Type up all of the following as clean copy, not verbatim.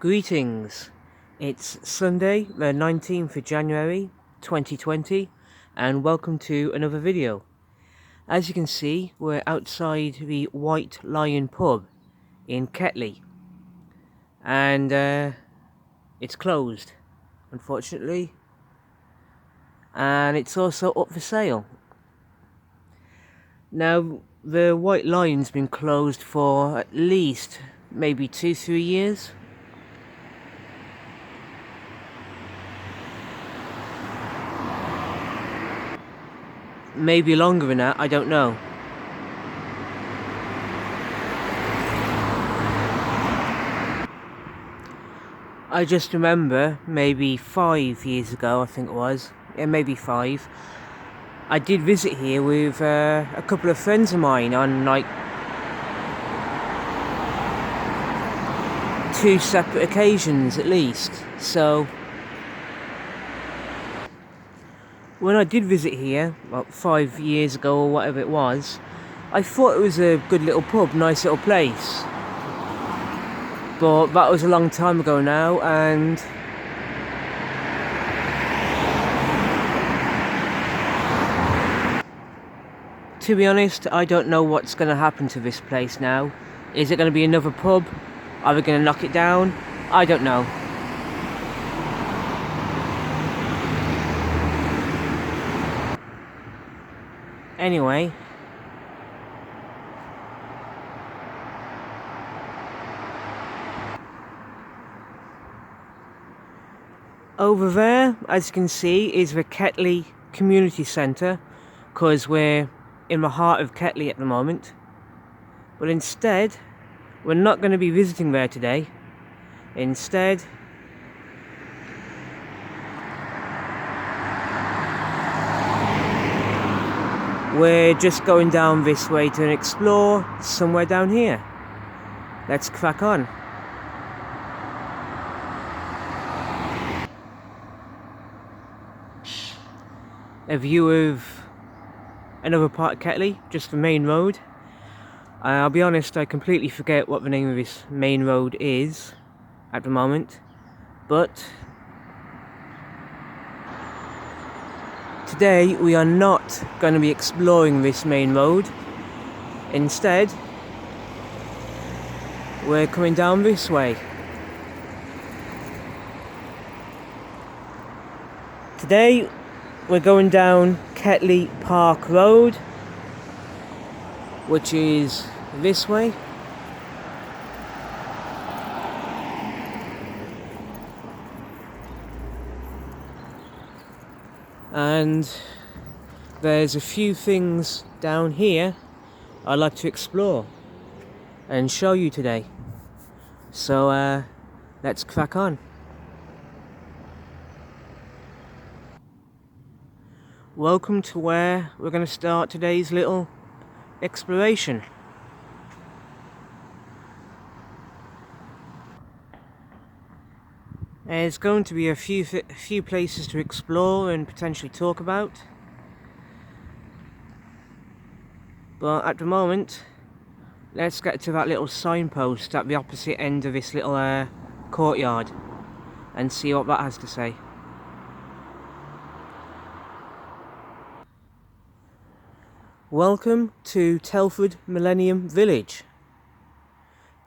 Greetings, it's Sunday the 19th of January 2020 and welcome to another video. As you can see, we're outside the White Lion pub in Ketley and it's closed, unfortunately, and it's also up for sale. Now, the White Lion's been closed for at least maybe 2-3 years. Maybe longer than that, I don't know. I just remember maybe 5 years ago, I think it was, yeah, maybe 5, I did visit here with a couple of friends of mine on like 2 separate occasions at least. So when I did visit here, about 5 years ago or whatever it was, I thought it was a good little pub, nice little place. But that was a long time ago now, and to be honest, I don't know what's going to happen to this place now. Is it going to be another pub? Are we going to knock it down? I don't know. Anyway, over there, as you can see, is the Ketley Community Centre, because we're in the heart of Ketley at the moment. But instead, we're not going to be visiting there today. Instead, we're just going down this way to explore somewhere down here. Let's crack on. A view of another part of Ketley, just the main road. I'll be honest, I completely forget what the name of this main road is at the moment, but today we are not going to be exploring this main road. Instead, we're coming down this way. Today we're going down Ketley Park Road, which is this way. And there's a few things down here I'd like to explore and show you today. So let's crack on. Welcome to where we're going to start today's little exploration. There's going to be a few places to explore and potentially talk about, but at the moment, let's get to that little signpost at the opposite end of this little courtyard and see what that has to say. Welcome to Telford Millennium Village.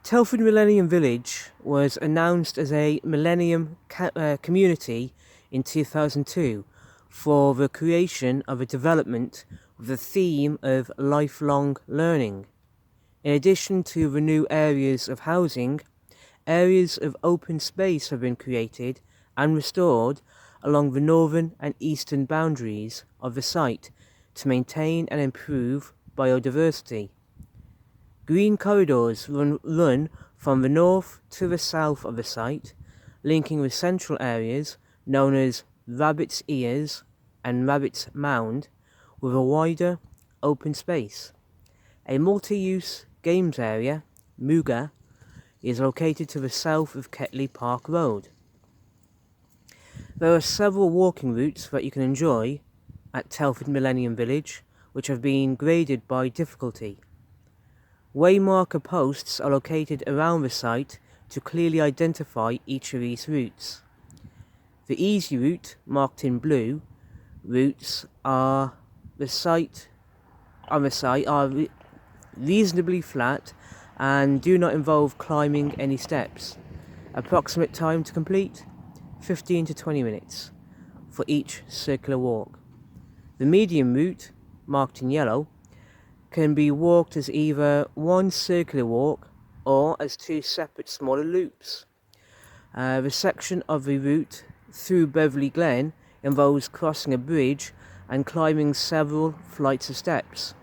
Telford Millennium Village was announced as a Millennium community in 2002 for the creation of a development with the theme of lifelong learning. In addition to the new areas of housing, areas of open space have been created and restored along the northern and eastern boundaries of the site to maintain and improve biodiversity. Green corridors run from the north to the south of the site, linking with central areas known as Rabbit's Ears and Rabbit's Mound with a wider open space. A multi-use games area, Muga, is located to the south of Ketley Park Road. There are several walking routes that you can enjoy at Telford Millennium Village, which have been graded by difficulty. Waymarker posts are located around the site to clearly identify each of these routes. The easy route, marked in blue, routes are the site are reasonably flat and do not involve climbing any steps. Approximate time to complete, 15 to 20 minutes for each circular walk. The medium route, marked in yellow, can be walked as either one circular walk or as two separate smaller loops. The section of the route through Beverley Glen involves crossing a bridge and climbing several flights of steps.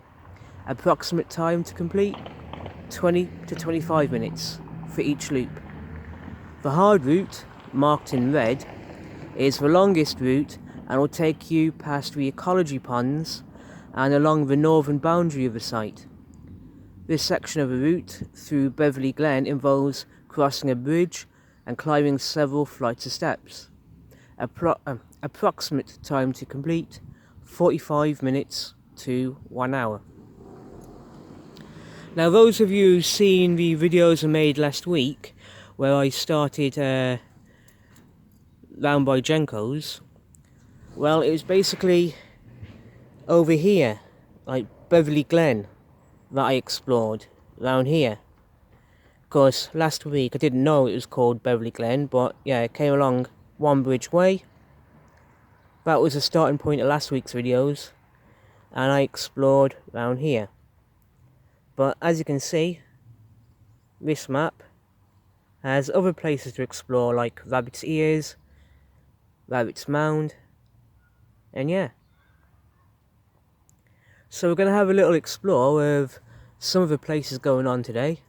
Approximate time to complete, 20 to 25 minutes for each loop. The hard route, marked in red, is the longest route and will take you past the ecology ponds and along the northern boundary of the site. This section of the route through Beverley Glen involves crossing a bridge and climbing several flights of steps. Approximate time to complete, 45 minutes to 1 hour. Now, those of you who've seen the videos I made last week where I started round by Janko's, well, it was basically over here, like Beverley Glen, that I explored round here. Of course, last week I didn't know it was called Beverley Glen, but yeah, it came along One Bridge Way. That was the starting point of last week's videos, and I explored round here. But as you can see, this map has other places to explore, like Rabbit's Ears, Rabbit's Mound, and yeah. So we're going to have a little explore of some of the places going on today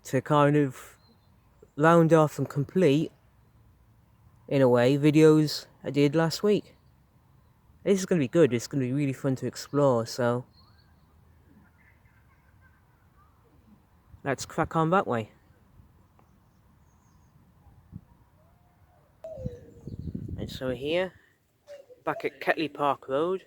to kind of round off and complete, in a way, videos I did last week. This is going to be good. It's going to be really fun to explore, so let's crack on that way. And so we're here, back at Ketley Park Road.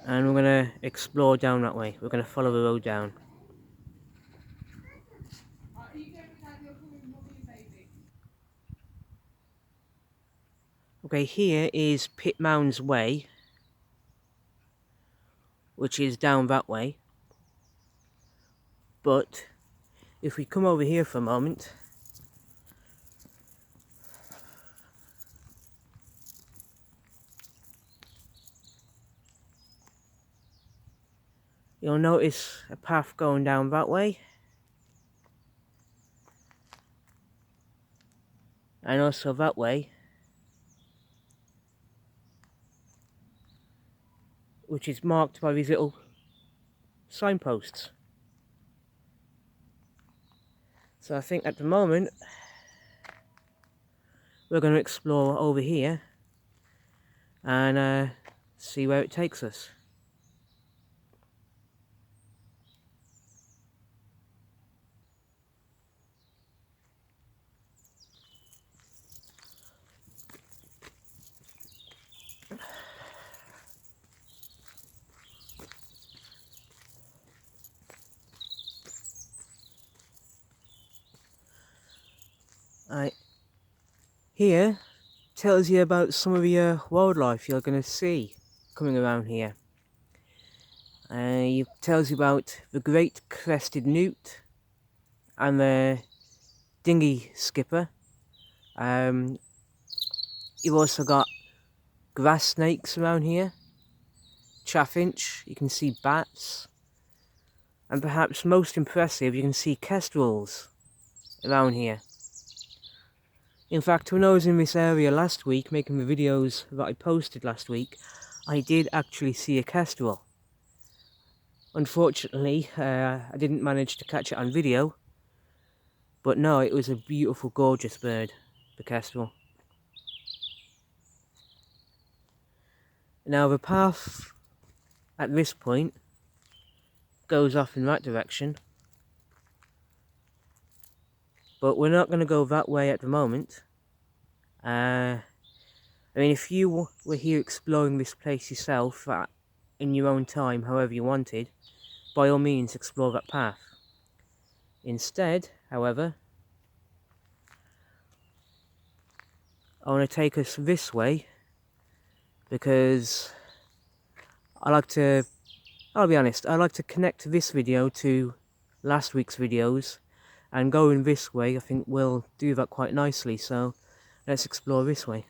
And we're going to explore down that way. We're going to follow the road down. Okay, here is Pitmound's Way, which is down that way. But if we come over here for a moment, you'll notice a path going down that way. And also that way, which is marked by these little signposts. So I think at the moment we're going to explore over here and see where it takes us. Here tells you about some of the wildlife you're going to see coming around here. It tells you about the great crested newt and the dinghy skipper. You've also got grass snakes around here, chaffinch, you can see bats, and perhaps most impressive, you can see kestrels around here. In fact, when I was in this area last week, making the videos that I posted last week, I did actually see a kestrel. Unfortunately, I didn't manage to catch it on video, but no, it was a beautiful, gorgeous bird, the kestrel. Now the path at this point goes off in that direction, but we're not going to go that way at the moment. I mean, if you were here exploring this place yourself in your own time, however you wanted, by all means explore that path. Instead, however, I want to take us this way because I'll be honest, I like to connect this video to last week's videos, and going this way I think will do that quite nicely, so let's explore this way.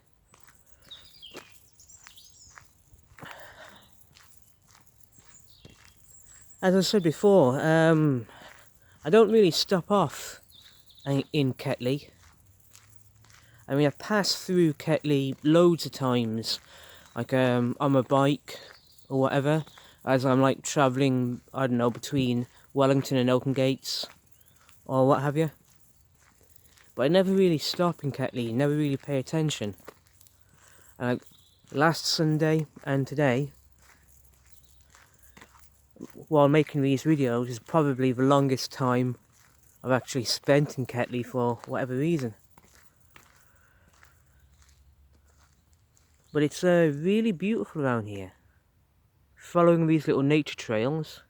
As I said before, I don't really stop off in Ketley. I mean, I've passed through Ketley loads of times, like on my bike or whatever, as I'm like travelling, I don't know, between Wellington and Oaken Gates or what have you. But I never really stop in Ketley, never really pay attention. Last Sunday and today, while making these videos, is probably the longest time I've actually spent in Ketley for whatever reason. But it's really beautiful around here. Following these little nature trails.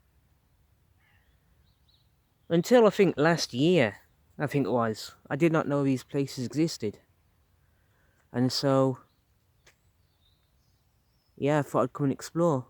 Until I think last year, I think it was, I did not know these places existed. And so, yeah, I thought I'd come and explore.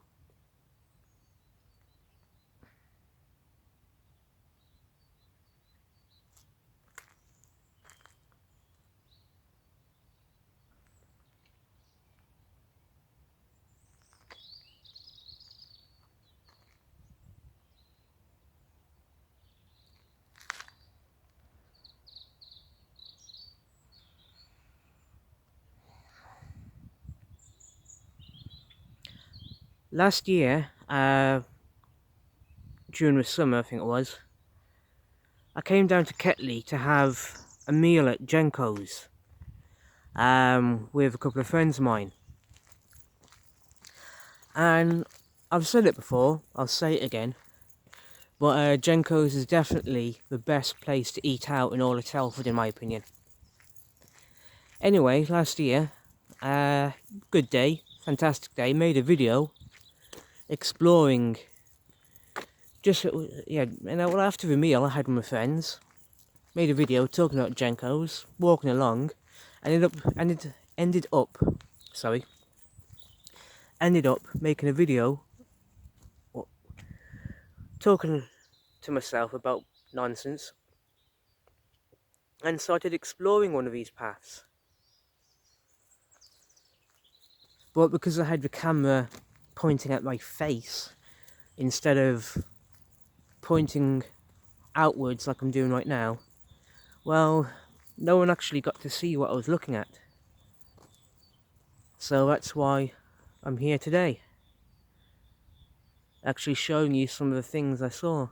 Last year, during the summer I think it was, I came down to Ketley to have a meal at Janko's with a couple of friends of mine. And I've said it before, I'll say it again, but Janko's is definitely the best place to eat out in all of Telford in my opinion. Anyway, last year, good day, fantastic day, made a video exploring, and after the meal I had with my friends, made a video talking about Janko's, walking along, ended up making a video talking to myself about nonsense, and started exploring one of these paths. But because I had the camera pointing at my face instead of pointing outwards like I'm doing right now, well, no one actually got to see what I was looking at. So that's why I'm here today, actually showing you some of the things I saw.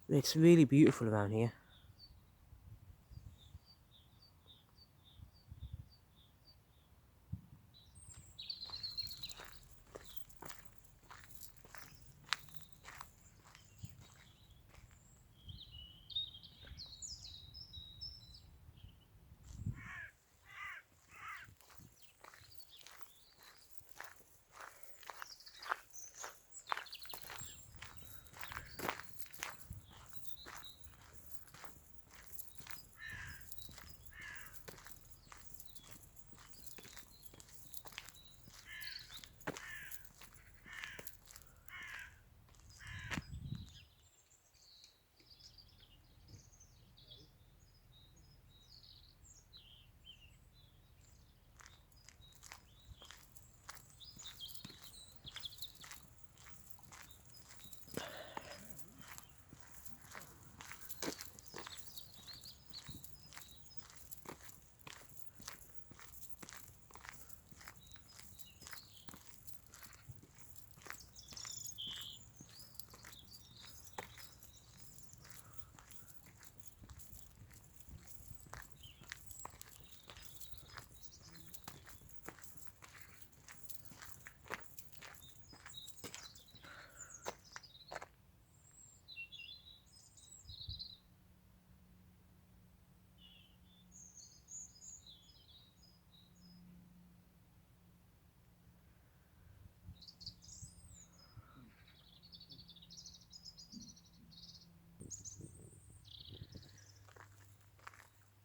It's really beautiful around here.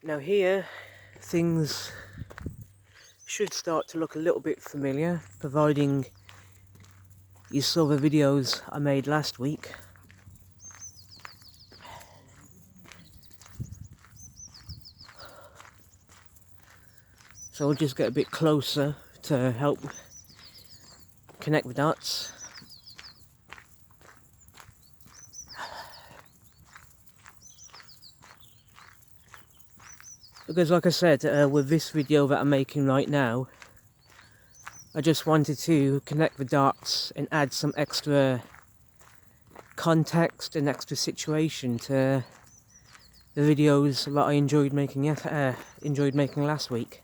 Now here, things should start to look a little bit familiar, providing you saw the videos I made last week. So we'll just get a bit closer to help connect the dots. Because like I said, with this video that I'm making right now, I just wanted to connect the dots and add some extra context and extra situation to the videos that I enjoyed making last week.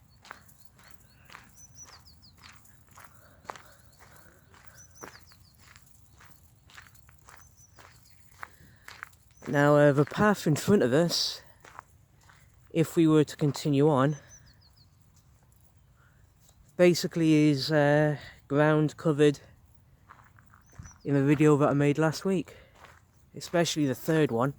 Now the path in front of us, if we were to continue on, basically is ground covered in the video that I made last week, especially the third one.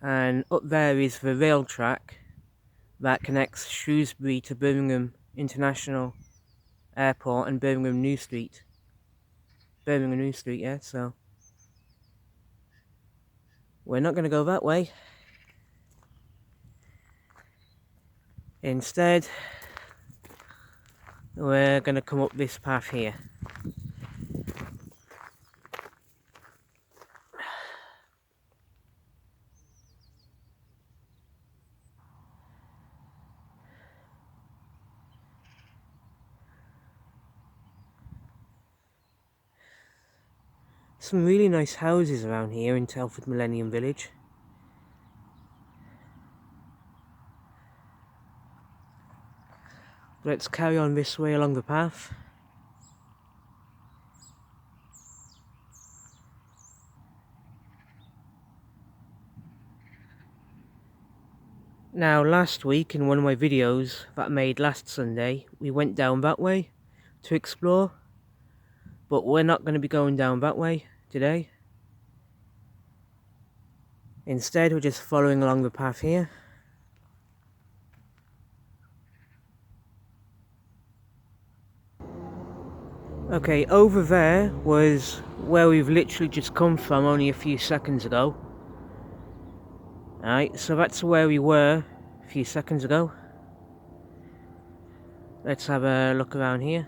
And up there is the rail track that connects Shrewsbury to Birmingham International Airport and Birmingham New Street. Yeah, so we're not going to go that way. Instead, we're going to come up this path here. Some really nice houses around here in Telford Millennium Village. Let's carry on this way along the path. Now last week in one of my videos that I made last Sunday, we went down that way to explore, but we're not going to be going down that way today. Instead, we're just following along the path here. Okay, over there was where we've literally just come from only a few seconds ago. Alright, so that's where we were a few seconds ago. Let's have a look around here.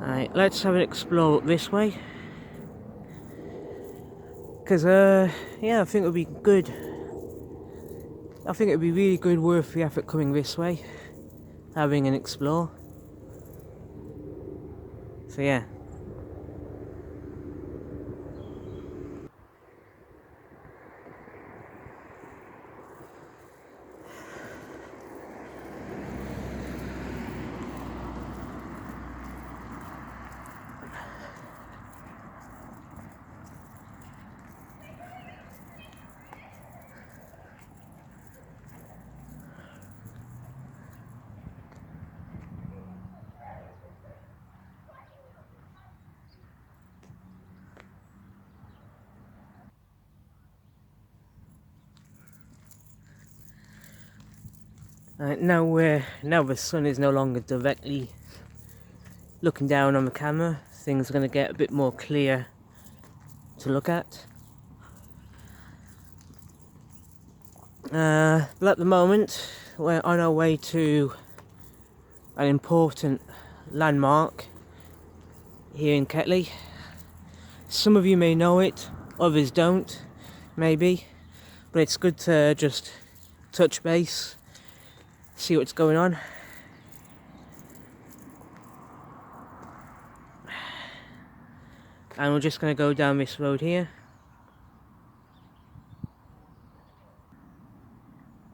Alright, let's have an explore up this way. Because, yeah, I think it would be good. I think it would be really good, worth the effort coming this way. Having an explore. So, yeah. Now the sun is no longer directly looking down on the camera, things are going to get a bit more clear to look at. But at the moment, we're on our way to an important landmark here in Ketley. Some of you may know it, others don't, maybe, but it's good to just touch base, see what's going on. And we're just going to go down this road here.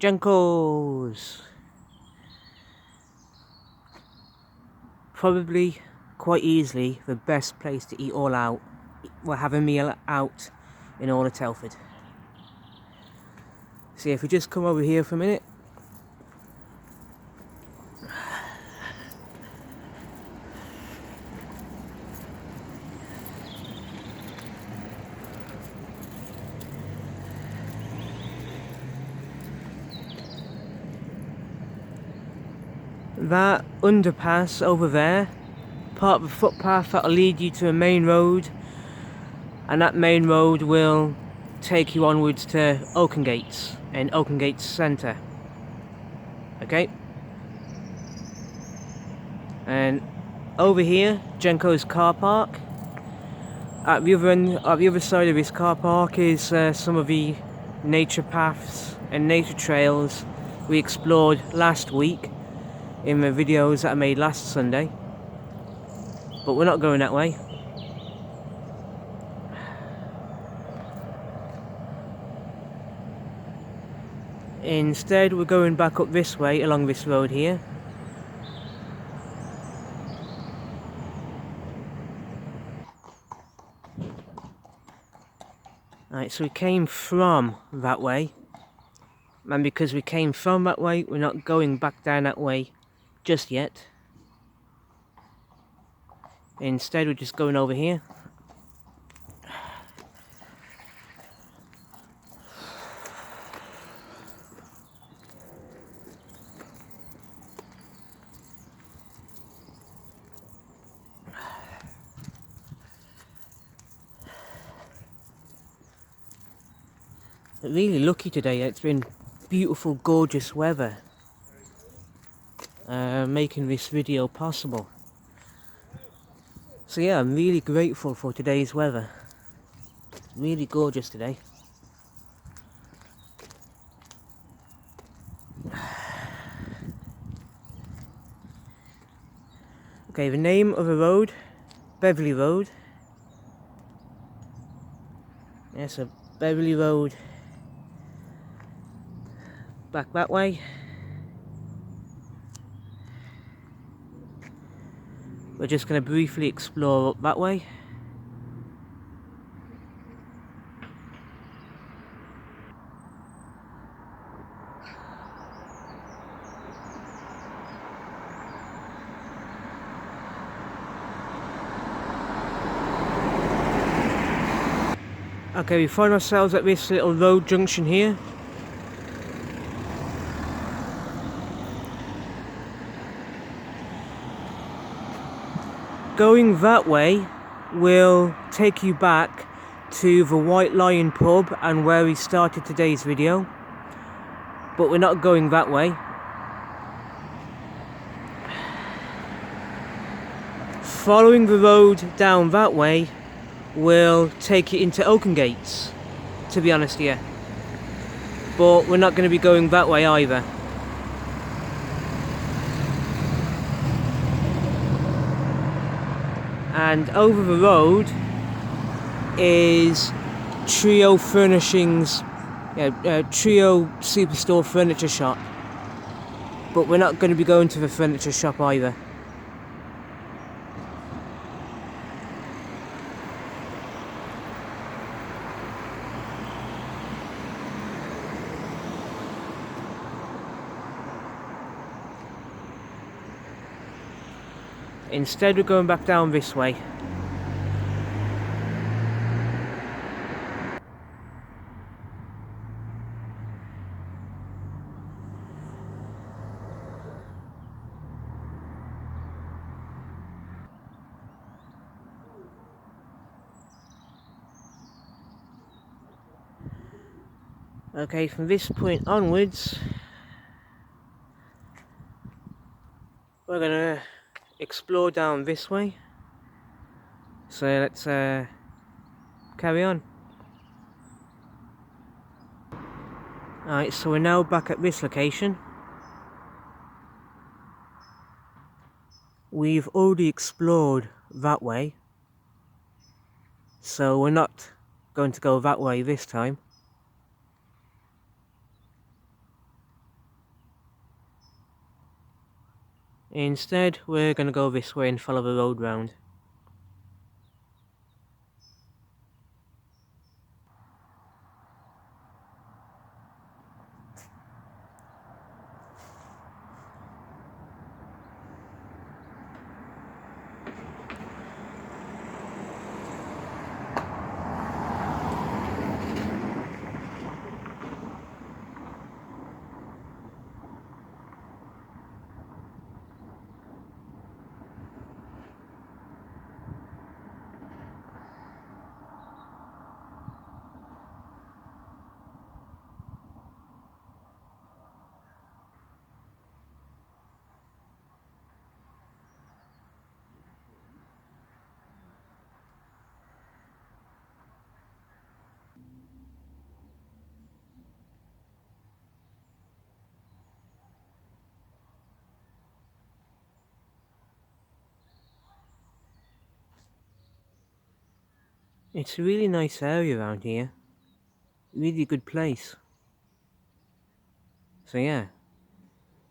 Jankos! Probably, quite easily, the best place to eat all out. We'll have a meal out in all of Telford. So if we just come over here for a minute. That underpass over there, part of a footpath that'll lead you to a main road, and that main road will take you onwards to Oakengates and Oakengates Centre. Okay? And over here, Janko's car park. At the other side of this car park is some of the nature paths and nature trails we explored last week in the videos that I made last Sunday. But we're not going that way. Instead, we're going back up this way along this road here. Right, so we came from that way, and because we came from that way, we're not going back down that way just yet. Instead, we're just going over here. Really lucky today. It's been beautiful, gorgeous weather, making this video possible. So yeah, I'm really grateful for today's weather. Really gorgeous today. Okay, the name of the road, Beverley Road. Yeah, so Beverley Road. Back that way. We're just going to briefly explore up that way. Okay, we find ourselves at this little road junction here. Going that way will take you back to the White Lion pub and where we started today's video, but we're not going that way. Following the road down that way will take you into Oakengates, to be honest here, but we're not going to be going that way either. And over the road is Trio Furnishings, Trio Superstore Furniture Shop. But we're not going to be going to the furniture shop either. Instead, we're going back down this way. Okay, from this point onwards, we're gonna explore down this way. So let's carry on. Alright, so we're now back at this location. We've already explored that way, so we're not going to go that way this time. Instead, we're going to go this way and follow the road round. It's a really nice area around here. Really good place. So yeah,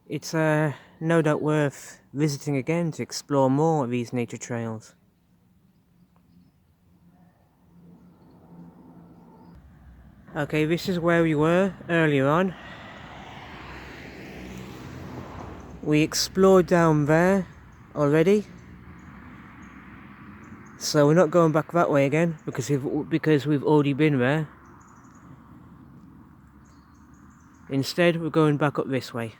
it's no doubt worth visiting again to explore more of these nature trails. Okay, this is where we were earlier on. We explored down there already, so we're not going back that way again because we've already been there. Instead, we're going back up this way.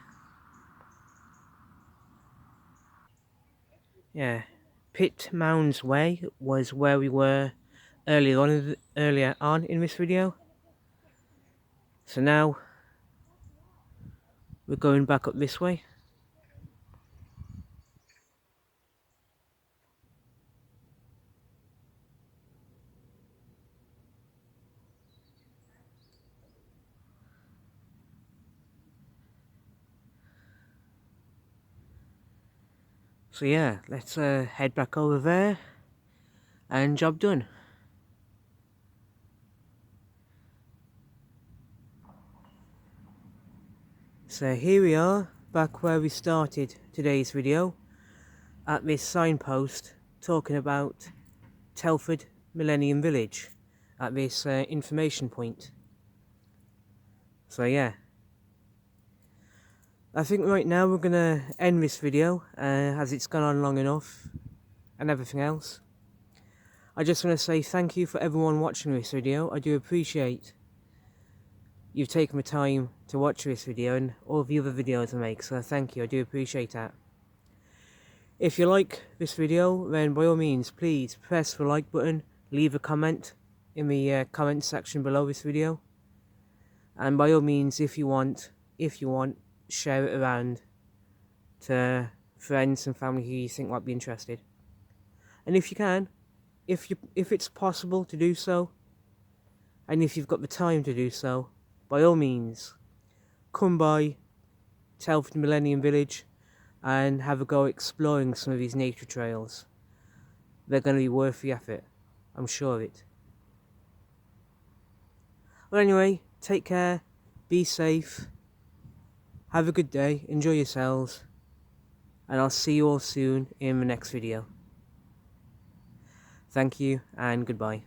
Yeah, Pit Mounds Way was where we were earlier on in this video. So now we're going back up this way. So yeah, let's head back over there and job done. So here we are, back where we started today's video, at this signpost talking about Telford Millennium Village, at this information point. So yeah, I think right now we're gonna end this video as it's gone on long enough and everything else. I just want to say thank you for everyone watching this video. I do appreciate you've taken the time to watch this video and all the other videos I make, so thank you, I do appreciate that. If you like this video, then by all means please press the like button, leave a comment in the comment section below this video, and by all means if you want, share it around to friends and family who you think might be interested. And if you can, if it's possible to do so, and if you've got the time to do so, by all means, come by Telford Millennium Village and have a go exploring some of these nature trails. They're going to be worth the effort, I'm sure of it. Well anyway, take care, be safe, have a good day, enjoy yourselves, and I'll see you all soon in the next video. Thank you and goodbye.